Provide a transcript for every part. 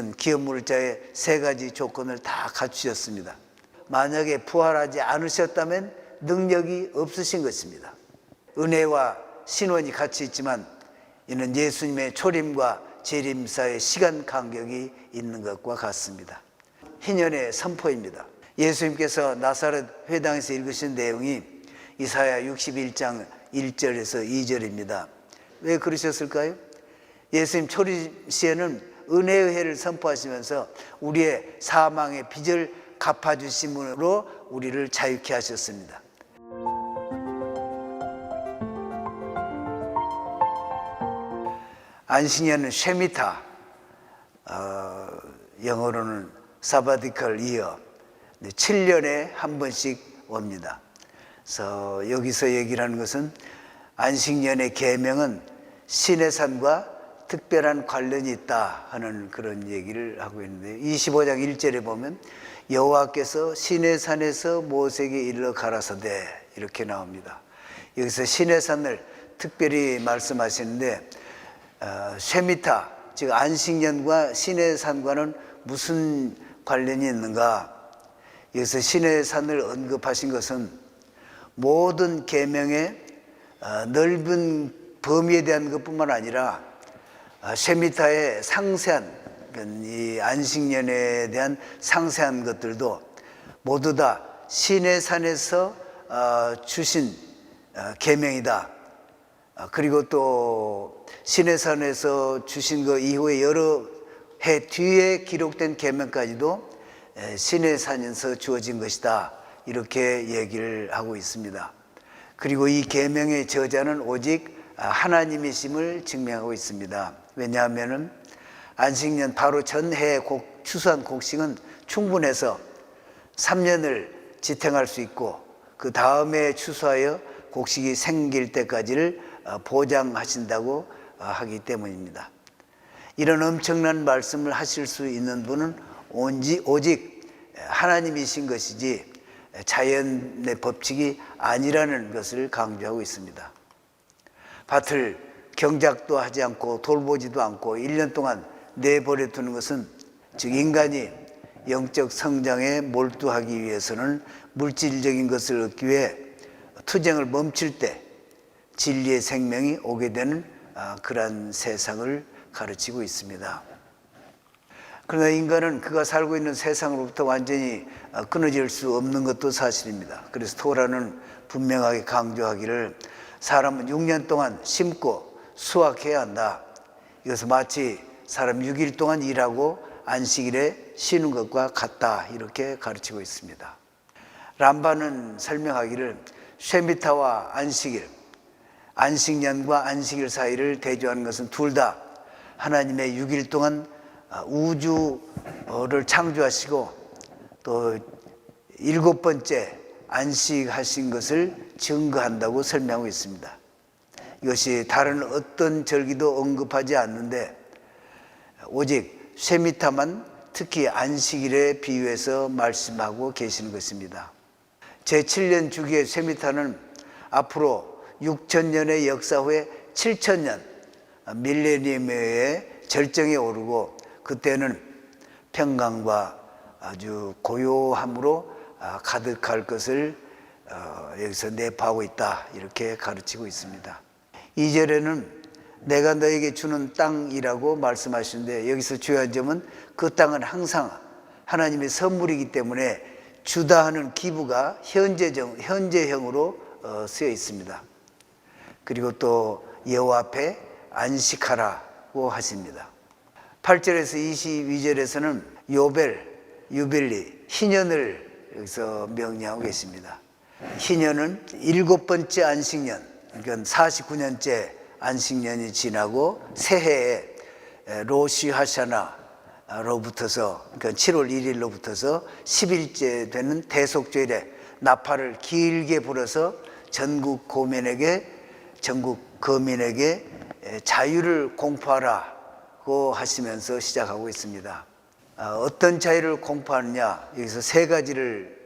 예수님은 기업물자의 세 가지 조건을 다 갖추셨습니다. 만약에 부활하지 않으셨다면 능력이 없으신 것입니다. 은혜와 신원이 같이 있지만 이는 예수님의 초림과 재림 사이의 시간 간격이 있는 것과 같습니다. 희년의 선포입니다. 예수님께서 나사렛 회당에서 읽으신 내용이 이사야 61장 1절에서 2절입니다. 왜 그러셨을까요? 예수님 초림 시에는 은혜의 해를 선포하시면서 우리의 사망의 빚을 갚아주심으로 우리를 자유케 하셨습니다. 안식년은 쉐미타, 영어로는 사바디컬 이어, 7년에 한 번씩 옵니다. 그래서 여기서 얘기를 하는 것은 안식년의 계명은 시내산과 특별한 관련이 있다 하는 그런 얘기를 하고 있는데 25장 1절에 보면 여호와께서 시내산에서 모세에게 일러 가라사대 이렇게 나옵니다. 여기서 시내산을 특별히 말씀하시는데 쉐미타, 즉 안식년과 시내산과는 무슨 관련이 있는가? 여기서 시내산을 언급하신 것은 모든 계명의 넓은 범위에 대한 것뿐만 아니라 쉐미타의 상세한 이 안식년에 대한 상세한 것들도 모두 다 시내산에서 주신 계명이다. 그리고 또 시내산에서 주신 그 이후에 여러 해 뒤에 기록된 계명까지도 시내산에서 주어진 것이다. 이렇게 얘기를 하고 있습니다. 그리고 이 계명의 저자는 오직 하나님이심을 증명하고 있습니다. 왜냐하면 안식년 바로 전해에 추수한 곡식은 충분해서 3년을 지탱할 수 있고 그 다음에 추수하여 곡식이 생길 때까지를 보장하신다고 하기 때문입니다. 이런 엄청난 말씀을 하실 수 있는 분은 오직 하나님이신 것이지 자연의 법칙이 아니라는 것을 강조하고 있습니다. 밭을 경작도 하지 않고 돌보지도 않고 1년 동안 내버려 두는 것은 즉 인간이 영적 성장에 몰두하기 위해서는 물질적인 것을 얻기 위해 투쟁을 멈출 때 진리의 생명이 오게 되는 그러한 세상을 가르치고 있습니다. 그러나 인간은 그가 살고 있는 세상으로부터 완전히 끊어질 수 없는 것도 사실입니다. 그래서 토라는 분명하게 강조하기를 사람은 6년 동안 심고 수확해야 한다. 이것은 마치 사람 6일 동안 일하고 안식일에 쉬는 것과 같다. 이렇게 가르치고 있습니다. 람반은 설명하기를 쉐미타와 안식일, 안식년과 안식일 사이를 대조하는 것은 둘 다 하나님의 6일 동안 우주를 창조하시고 또 7번째 안식하신 것을 증거한다고 설명하고 있습니다. 이것이 다른 어떤 절기도 언급하지 않는데 오직 쉐미타만 특히 안식일에 비유해서 말씀하고 계시는 것입니다. 제7년 주기의 쉐미타는 앞으로 6,000년의 역사 후에 7,000년 밀레니엄의 절정에 오르고 그때는 평강과 아주 고요함으로 가득할 것을 여기서 내포하고 있다 이렇게 가르치고 있습니다. 2절에는 내가 너에게 주는 땅이라고 말씀하시는데 여기서 중요한 점은 그 땅은 항상 하나님의 선물이기 때문에 주다 하는 기부가 현재형으로 쓰여 있습니다. 그리고 또 여호와 앞에 안식하라고 하십니다. 8절에서 22절에서는 요벨, 유빌리, 희년을 여기서 명령하고 계십니다. 희년은 7번째 안식년, 그러니까 49년째 안식년이 지나고 새해에 로시 하샤나로부터서 그러니까 7월 1일로부터서 10일째 되는 대속절에 나팔을 길게 불어서 전국 거민에게 자유를 공포하라고 하시면서 시작하고 있습니다. 어떤 자유를 공포하느냐? 여기서 세 가지를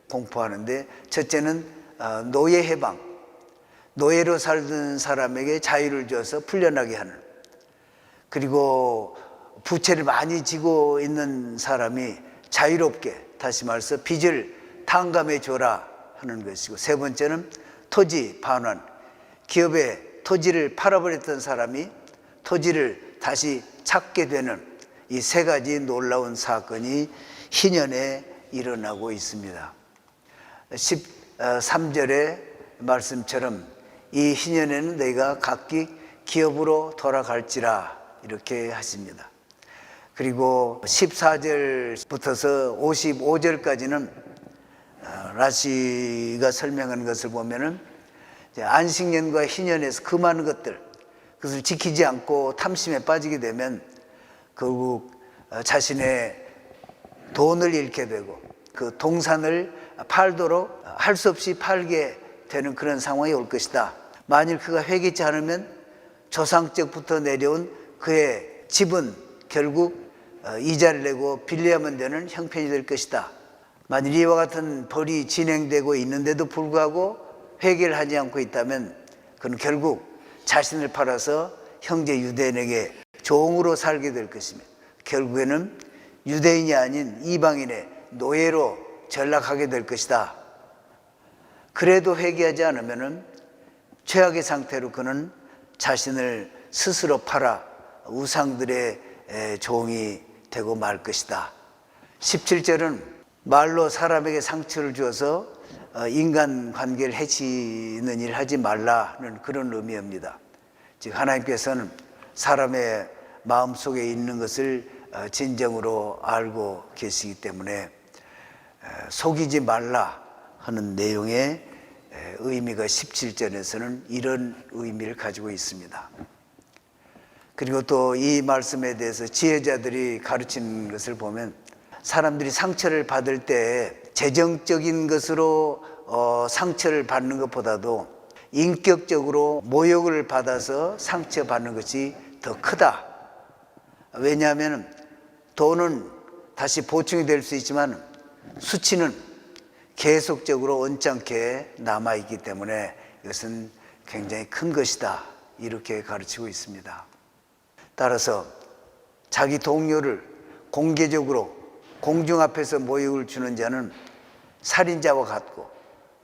공포하는데 첫째는 노예 해방, 노예로 살던 사람에게 자유를 줘서 풀려나게 하는, 그리고 부채를 많이 지고 있는 사람이 자유롭게, 다시 말해서 빚을 탕감해 줘라 하는 것이고, 세 번째는 토지 반환, 기업의 토지를 팔아버렸던 사람이 토지를 다시 찾게 되는 이 세 가지 놀라운 사건이 희년에 일어나고 있습니다. 13절의 말씀처럼 이 희년에는 너희가 각기 기업으로 돌아갈지라 이렇게 하십니다. 그리고 14절부터서 55절까지는 라시가 설명한 것을 보면은 안식년과 희년에서 금하는 것들, 그것을 지키지 않고 탐심에 빠지게 되면 결국 자신의 돈을 잃게 되고 그 동산을 팔도록 할 수 없이 팔게 되는 그런 상황이 올 것이다. 만일 그가 회개치 않으면 조상적부터 내려온 그의 집은 결국 이자를 내고 빌려야만 되는 형편이 될 것이다. 만일 이와 같은 벌이 진행되고 있는데도 불구하고 회개를 하지 않고 있다면 그는 결국 자신을 팔아서 형제 유대인에게 종으로 살게 될 것이며 결국에는 유대인이 아닌 이방인의 노예로 전락하게 될 것이다. 그래도 회개하지 않으면 최악의 상태로 그는 자신을 스스로 팔아 우상들의 종이 되고 말 것이다. 17절은 말로 사람에게 상처를 주어서 인간관계를 해치는 일을 하지 말라는 그런 의미입니다. 즉 하나님께서는 사람의 마음속에 있는 것을 진정으로 알고 계시기 때문에 속이지 말라 하는 내용의 의미가 17절에서는 이런 의미를 가지고 있습니다. 그리고 또 이 말씀에 대해서 지혜자들이 가르치는 것을 보면 사람들이 상처를 받을 때 재정적인 것으로 상처를 받는 것보다도 인격적으로 모욕을 받아서 상처받는 것이 더 크다. 왜냐하면 돈은 다시 보충이 될 수 있지만 수치는 계속적으로 언짢게 남아있기 때문에 이것은 굉장히 큰 것이다. 이렇게 가르치고 있습니다. 따라서 자기 동료를 공개적으로 공중 앞에서 모욕을 주는 자는 살인자와 같고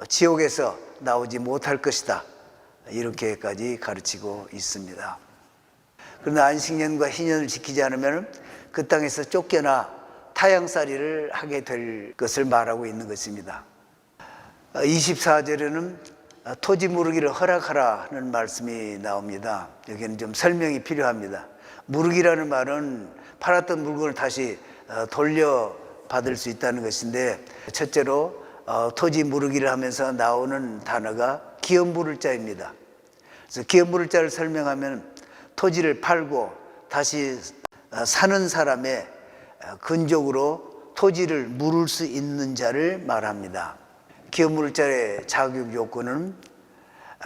지옥에서 나오지 못할 것이다. 이렇게까지 가르치고 있습니다. 그러나 안식년과 희년을 지키지 않으면 그 땅에서 쫓겨나 타향살이를 하게 될 것을 말하고 있는 것입니다. 24절에는 토지 무르기를 허락하라는 말씀이 나옵니다. 여기는 좀 설명이 필요합니다. 무르기라는 말은 팔았던 물건을 다시 돌려받을 수 있다는 것인데, 첫째로 토지 무르기를 하면서 나오는 단어가 기업 물을 자입니다. 그래서 기업 물을 자를 설명하면 토지를 팔고 다시 사는 사람의 근족으로 토지를 물을 수 있는 자를 말합니다. 기업 물을 자의 자격 요건은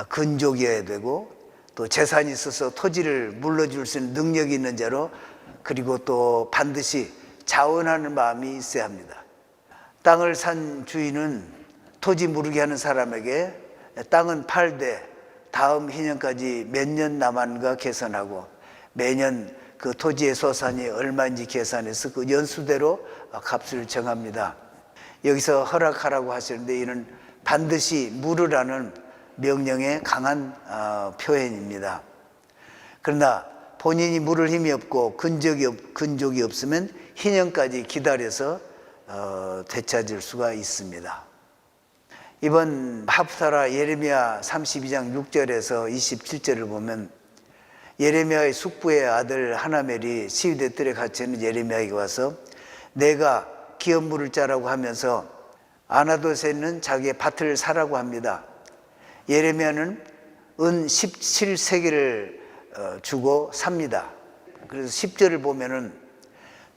근족이어야 되고 또 재산이 있어서 토지를 물러줄 수 있는 능력이 있는 자로, 그리고 또 반드시 자원하는 마음이 있어야 합니다. 땅을 산 주인은 토지 무르게 하는 사람에게 땅은 팔되 다음 희년까지 몇 년 남았는가 계산하고 매년 그 토지의 소산이 얼마인지 계산해서 그 연수대로 값을 정합니다. 여기서 허락하라고 하시는데 이는 반드시 물으라는 명령의 강한 표현입니다. 그러나 본인이 물을 힘이 없고 근족이 없으면 희년까지 기다려서 되찾을 수가 있습니다. 이번 하프타라 예레미야 32장 6절에서 27절을 보면 예레미야의 숙부의 아들 하나멜이 시위대 뜰에 갇혀 있는 예레미야에게 와서 내가 기업 물을 자라고 하면서 아나돗에 있는 자기의 밭을 사라고 합니다. 예레미야는 은 17세겔을 주고 삽니다. 그래서 10절을 보면은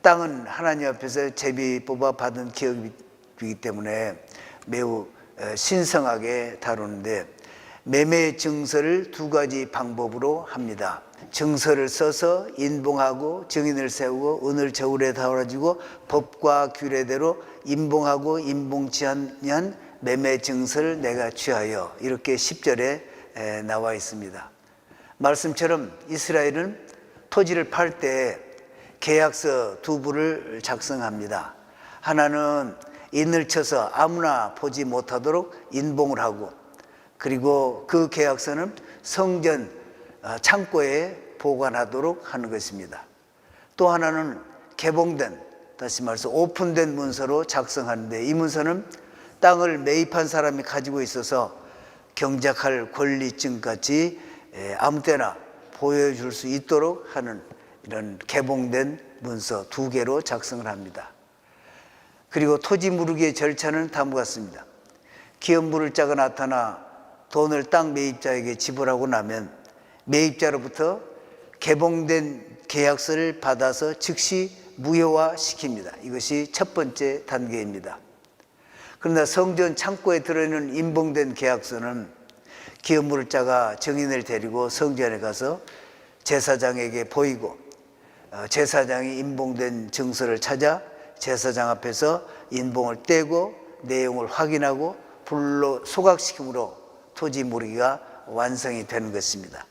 땅은 하나님 앞에서 제비 뽑아 받은 기업이기 때문에 매우 신성하게 다루는데 매매 증서를 두 가지 방법으로 합니다. 증서를 써서 인봉하고 증인을 세우고 은을 저울에 달아주고 법과 규례대로 인봉하고 인봉치 않으면 매매 증서를 내가 취하여, 이렇게 10절에 나와 있습니다. 말씀처럼 이스라엘은 토지를 팔 때 계약서 두 부를 작성합니다. 하나는 인을 쳐서 아무나 보지 못하도록 인봉을 하고, 그리고 그 계약서는 성전 창고에 보관하도록 하는 것입니다. 또 하나는 개봉된, 다시 말해서 오픈된 문서로 작성하는데, 이 문서는 땅을 매입한 사람이 가지고 있어서 경작할 권리증같이 아무 때나 보여줄 수 있도록 하는 이런 개봉된 문서 두 개로 작성을 합니다. 그리고 토지 무르기의 절차는 다음과 같습니다. 기업 무를자가 나타나 돈을 땅 매입자에게 지불하고 나면 매입자로부터 개봉된 계약서를 받아서 즉시 무효화시킵니다. 이것이 첫 번째 단계입니다. 그러나 성전 창고에 들어있는 인봉된 계약서는 기업 무를자가 증인을 데리고 성전에 가서 제사장에게 보이고, 제사장이 인봉된 증서를 찾아 제사장 앞에서 인봉을 떼고 내용을 확인하고 불로 소각시킴으로 토지 무르기가 완성이 되는 것입니다.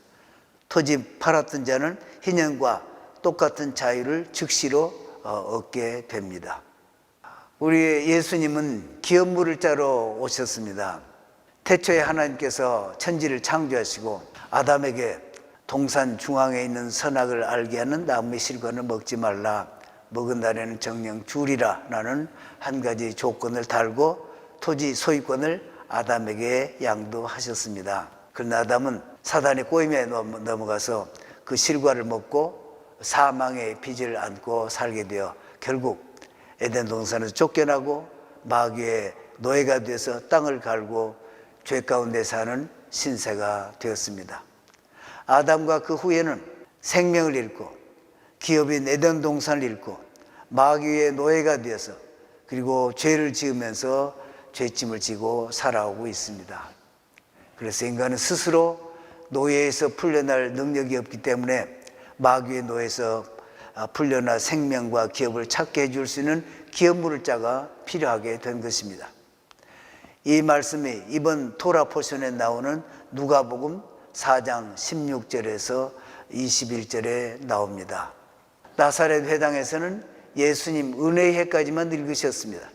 토지 팔았던 자는 희년과 똑같은 자유를 즉시로 얻게 됩니다. 우리 예수님은 기업 물을 자로 오셨습니다. 태초에 하나님께서 천지를 창조하시고 아담에게 동산 중앙에 있는 선악을 알게 하는 나무의 실과는 먹지 말라, 먹은 날에는 정령 죽으리라 라는 한 가지 조건을 달고 토지 소유권을 아담에게 양도하셨습니다. 그러나 아담은 사단의 꼬임에 넘어가서 그 실과를 먹고 사망의 빚을 안고 살게 되어 결국 에덴 동산에서 쫓겨나고 마귀의 노예가 되어서 땅을 갈고 죄 가운데 사는 신세가 되었습니다. 아담과 그 후에는 생명을 잃고 기업인 에덴 동산을 잃고 마귀의 노예가 되어서 그리고 죄를 지으면서 죄짐을 지고 살아오고 있습니다. 그래서 인간은 스스로 노예에서 풀려날 능력이 없기 때문에 마귀의 노예에서 풀려나 생명과 기업을 찾게 해줄 수 있는 기업 무를자가 필요하게 된 것입니다. 이 말씀이 이번 토라 포션에 나오는 누가복음 4장 16절에서 21절에 나옵니다. 나사렛 회당에서는 예수님 은혜의 해까지만 읽으셨습니다.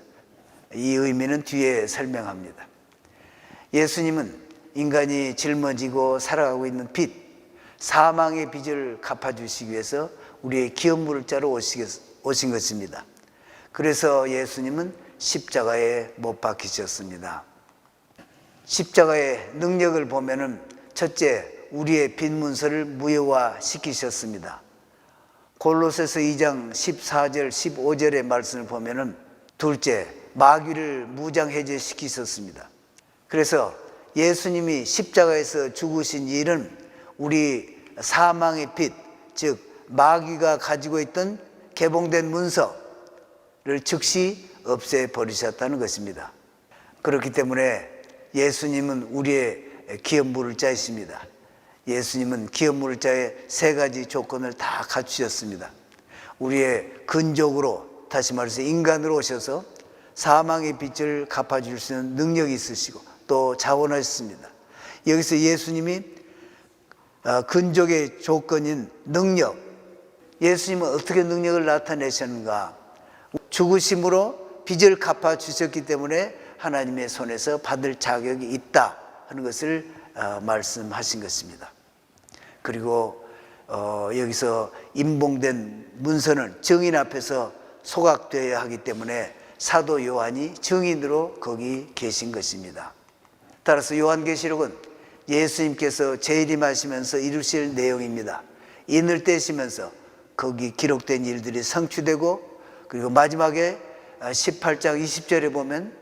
이 의미는 뒤에 설명합니다. 예수님은 인간이 짊어지고 살아가고 있는 빚, 사망의 빚을 갚아주시기 위해서 우리의 기업 무를자로 오신 것입니다. 그래서 예수님은 십자가에 못 박히셨습니다. 십자가의 능력을 보면은 첫째, 우리의 빚 문서를 무효화시키셨습니다. 골로새서 2장 14절 15절의 말씀을 보면은 둘째, 마귀를 무장해제시키셨습니다. 그래서 예수님이 십자가에서 죽으신 일은 우리 사망의 빚, 즉 마귀가 가지고 있던 개봉된 문서를 즉시 없애버리셨다는 것입니다. 그렇기 때문에 예수님은 우리의 기업 무를자이십니다. 예수님은 기업 무를자의 세 가지 조건을 다 갖추셨습니다. 우리의 근족으로, 다시 말해서 인간으로 오셔서 사망의 빚을 갚아줄 수 있는 능력이 있으시고 또 자원하셨습니다. 여기서 예수님이 근족의 조건인 능력, 예수님은 어떻게 능력을 나타내셨는가? 죽으심으로 빚을 갚아주셨기 때문에 하나님의 손에서 받을 자격이 있다 하는 것을 말씀하신 것입니다. 그리고 여기서 인봉된 문서는 증인 앞에서 소각되어야 하기 때문에 사도 요한이 증인으로 거기 계신 것입니다. 따라서 요한계시록은 예수님께서 재림하시면서 이루실 내용입니다. 인을 떼시면서 거기 기록된 일들이 성취되고, 그리고 마지막에 18장 20절에 보면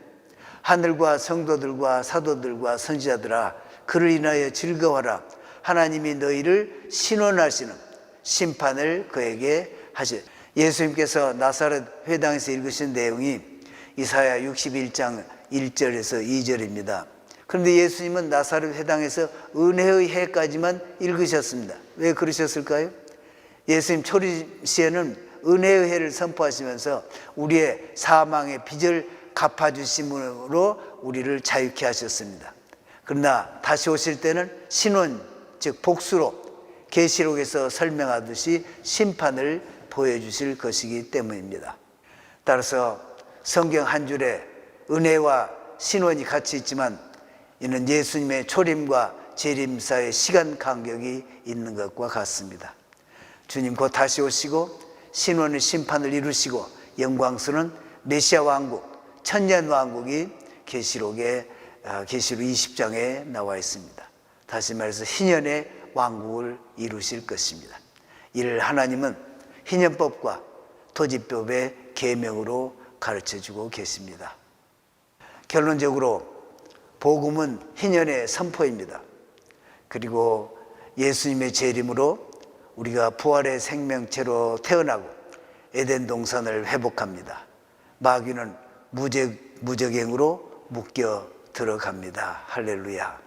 하늘과 성도들과 사도들과 선지자들아 그를 인하여 즐거워하라, 하나님이 너희를 신원하시는 심판을 그에게 하시. 예수님께서 나사렛 회당에서 읽으신 내용이 이사야 61장 1절에서 2절입니다. 그런데 예수님은 나사렛 회당에서 은혜의 해까지만 읽으셨습니다. 왜 그러셨을까요? 예수님 초림 시에는 은혜의 해를 선포하시면서 우리의 사망의 빚을 갚아주심으로 우리를 자유케 하셨습니다. 그러나 다시 오실 때는 신원, 즉 복수로 계시록에서 설명하듯이 심판을 보여주실 것이기 때문입니다. 따라서 성경 한 줄에 은혜와 신원이 같이 있지만 이는 예수님의 초림과 재림 사이의 시간 간격이 있는 것과 같습니다. 주님 곧 다시 오시고 신원의 심판을 이루시고 영광스러운 메시아 왕국, 천년 왕국이 계시록 20장에 나와 있습니다. 다시 말해서 희년의 왕국을 이루실 것입니다. 이를 하나님은 희년법과 토지법의 계명으로 가르쳐주고 계십니다. 결론적으로 복음은 희년의 선포입니다. 그리고 예수님의 재림으로 우리가 부활의 생명체로 태어나고 에덴 동산을 회복합니다. 마귀는 무적행으로 묶여 들어갑니다. 할렐루야.